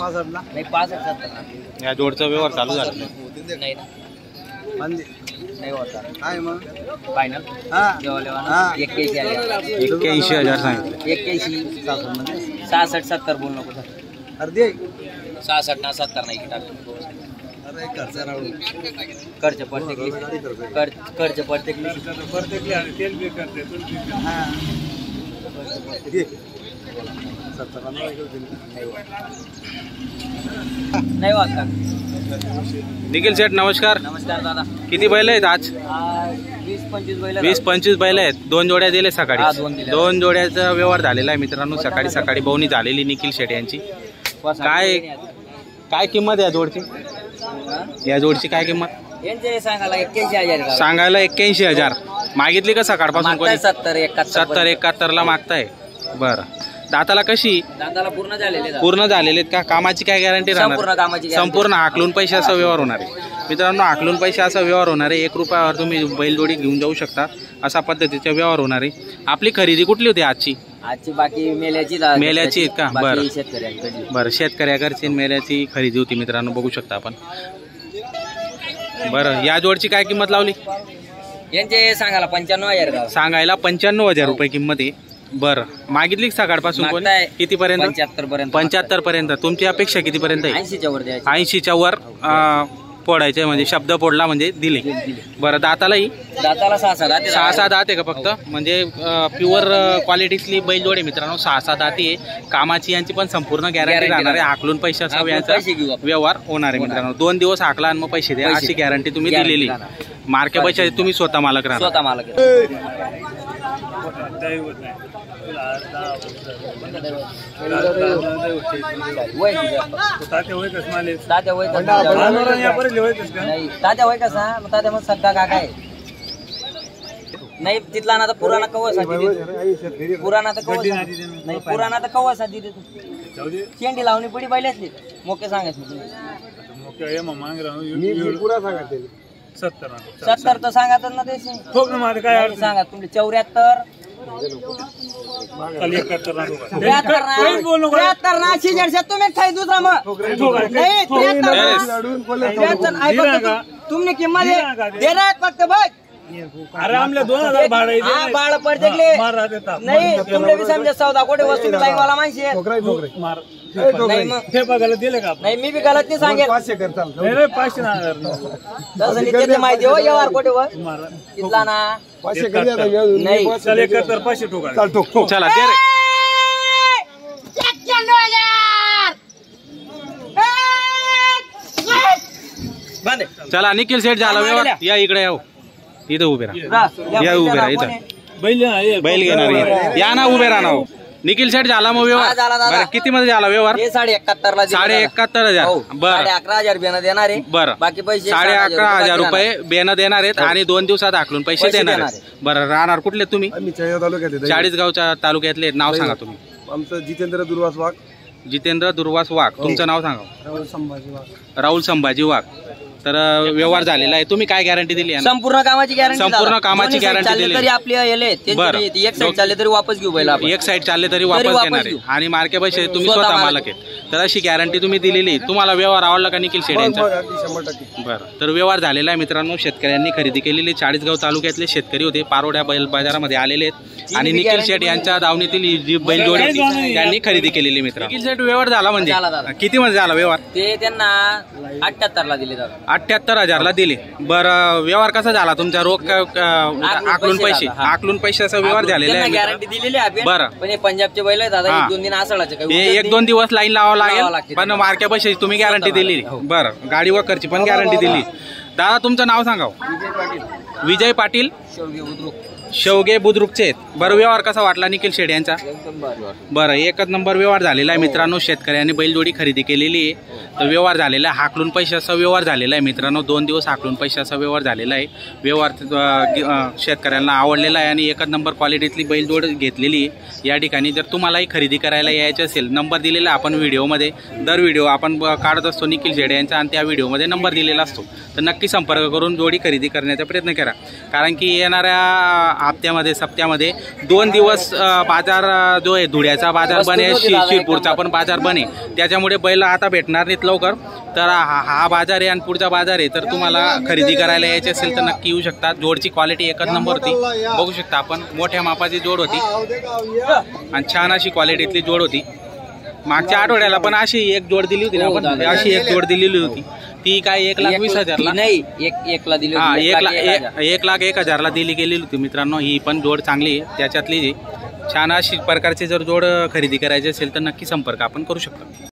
65 ला नाही 65-70 या जोडचा व्यवहार चालू झाला नाही ना नाही होता काय मग फायनल हा 81,000 सांगितले 81 66-70 बोल नको अर्धे 66 ना 70 नाही टाकतो अरे खर्च राहू खर्च प्रत्येक आणि तेल बी करते हां 70 नाही वाटता निखिल शेठ नमस्कार. नमस्कार दादा. किती बैल आहेत आज? 20-25 बैल 20-25 बैल आहेत. 2 जोड्या दिले हा, सकाळी. 2 जोड्याचा व्यवहार झालेला आहे मित्रांनो. सकाळी बोवणी झालेली निखिल शेठ यांची. काय किंमत आहे या जोडची? या जोडची काय किंमत यांचे सांगायला 81,000 सांगायला 81,000 मागितली का सकाळपासून कोणी? 70-71 ला मागताय. बरं दाताला कशी? दाताला पूर्ण झालेले आहेत का? कामाची काय गॅरंटी राहणार? संपूर्ण हाकलून पैसे असा व्यवहार होणार आहे मित्रांनो. हाकलून पैसे असा व्यवहार होणार आहे. 1 रुपयावर तुम्ही बैलजोडी घेऊन जाऊ शकता. अशा पद्धतीचा व्यवहार होणार आहे. आपली खरेदी कुठली होती आजची? बाकी मेल्याची आहेत का? बरं शेतकऱ्यांकडे शेतकऱ्याकडची मेल्याची खरेदी होती मित्रांनो. बघू शकता आपण. बरं या जोडची काय किंमत लावली? यांचे सांगायला 95,000 सांगायला 95,000 रुपये किंमत आहे. बरं मागितली कितीपर्यंत? 75 पर्यंत. तुमची अपेक्षा कितीपर्यंत आहे? 80च्या वर फोडायचे म्हणजे शब्द फोडला म्हणजे दिले. बरं दाताला 6-7 दात आहे का फक्त? म्हणजे प्युअर क्वालिटीतली बैलजोड आहे मित्रांनो. 6-7 दाती आहे. कामाची यांची पण संपूर्ण गॅरंटी राहणार आहे. हाकलून पैसे असा यांचा व्यवहार होणार आहे मित्रांनो. 2 दिवस हाकला आणि मग पैसे द्या अशी गॅरंटी तुम्ही दिलेली. मार्के पैसे तुम्ही स्वतः मालक राहणार. नाही तिथला ना पुराणा कवसा पुराणा तर कवसा दिले शेंडी लावणी पडी बैल्यातली मोके सांगायचं 70 तर सांगा ना ते सांगा तुमचे 74 तुमने किंमत देणार फक्त बघ. अरे आमल्या 2,000 भाडे भाडं पडते नाही तुमने बी समजा 14 कोटी वस्तू लाईनवाला माणशी दिले का? नाही मी बी गलत नाही सांगेल. 500 माहिती हो व्यवहार कोटी वर तिथला ना 500 नाही 500 ठोका. चला दे रे. चला निखिल सेठ झाला व्यवहार. या इकडे याव इथं उभे राहा. या उभे राहा इथं. बैल घेणार या ना उभे राहा. निखिल सेठ झाला मग व्यवहार. किती मध्ये झाला व्यवहार? 71,000 बरं 11,000 देणार आहे. बरं बाकी पैसे 11,500 रुपये बेनं देणार आहेत आणि 2 दिवसात आखलून पैसे देणार आहेत. बरं राहणार कुठले तुम्ही? चाळीसगावच्या तालुक्यातले. नाव सांगा तुम्ही. आमचं जितेंद्र दुर्वास वाघ. जितेंद्र दुर्वास वाघ. तुमचं नाव सांगा. राहुल संभाजी वाघ. तर व्यवहार झालेला आहे. तुम्ही काय गॅरंटी दिली? संपूर्ण कामाची गॅरंटी दिली तरी आपली एक साईड चालले तरी वापस घेऊ बैल. एक साईड चालले तरी वापस घेणार आहे आणि मार्के पैसे तुम्ही स्वतः मालक आहेत. तर अशी गॅरंटी तुम्ही दिलेली. तुम्हाला व्यवहार आवडला का निखिल शेठ यांचा? बरं तर व्यवहार झालेला आहे मित्रांनो. शेतकऱ्यांनी खरेदी केलेली. चाळीसगाव तालुक्यातले शेतकरी होते. पारोड्या बैल बाजारामध्ये आलेले आहेत आणि निखिल शेठ यांच्या दावणीतील जी बैलजोडी होती त्यांनी खरेदी केलेली मित्रांनो. निखिल शेठ व्यवहार झाला म्हणजे किती मध्ये झाला व्यवहार? ते त्यांना 78 ला दिले. 78,000 दिले. बरं व्यवहार कसा झाला तुमचा? रोख आकलून पैशाचा व्यवहार झालेला आहे. गॅरंटी दिलेली आहे. बरं पण पंजाबचे बैल आहे दादा. 1-2 दिन असळाचे 1-2 दिवस लाईन लावावं लागेल पण मार्के पैशाची तुम्ही गॅरंटी दिली. बरं गाडी वखरची पण गॅरंटी दिली. दादा तुमचं नाव सांगा. विजय पाटील शेवगे बुद्रुकचे. बरं व्यवहार कसा वाटला निखिल शेठ यांचा? बरं एकच नंबर व्यवहार झालेला आहे मित्रांनो. शेतकऱ्यांनी बैलजोडी खरेदी केलेली आहे. तर व्यवहार झालेला आहे. हाकलून पैशाचा व्यवहार झालेला आहे मित्रांनो. 2 दिवस हाकलून पैशाचा व्यवहार झालेला आहे. व्यवहार शेतकऱ्यांना आवडलेला आहे आणि एकच नंबर क्वालिटीतली बैलजोड घेतलेली आहे. या ठिकाणी जर तुम्हालाही खरेदी करायला यायचं असेल नंबर दिलेला आपण व्हिडिओमध्ये. दर व्हिडिओ आपण काढत असतो निखिल शेठ यांचा आणि त्या व्हिडिओमध्ये नंबर दिलेला असतो. तर नक्की संपर्क करून जोडी खरेदी करण्याचा प्रयत्न करा. कारण की येणाऱ्या हप्त्यामध्ये सप्त्यामध्ये 2 दिवस बाजार जो आहे धुळ्याचा बाजार बने, शिरपूरचा पण बाजार बने, त्याच्यामुळे बैल आता भेटणार नाहीत लवकर. तर हा बाजार आहे आणि पुढचा बाजार आहे. तर तुम्हाला खरेदी करायला यायचे असेल तर नक्की येऊ शकता. जोडची क्वालिटी एकच नंबर होती, बघू शकता आपण. मोठ्या मापाची जोड होती आणि छान अशी क्वालिटीतली जोड होती. मागच्या आठवड्याला पण अशी एक जोड दिली होती ना आपण, अशी एक जोड दिलेली होती. ती काय 1,20,000 नाही, एकला दिली हा, होती. 1,01,000 दिली गेलेली होती मित्रांनो. ही पण जोड चांगली आहे त्याच्यातली. छान अशी प्रकारची जर जोड खरेदी करायची असेल तर नक्की संपर्क आपण करू शकतो.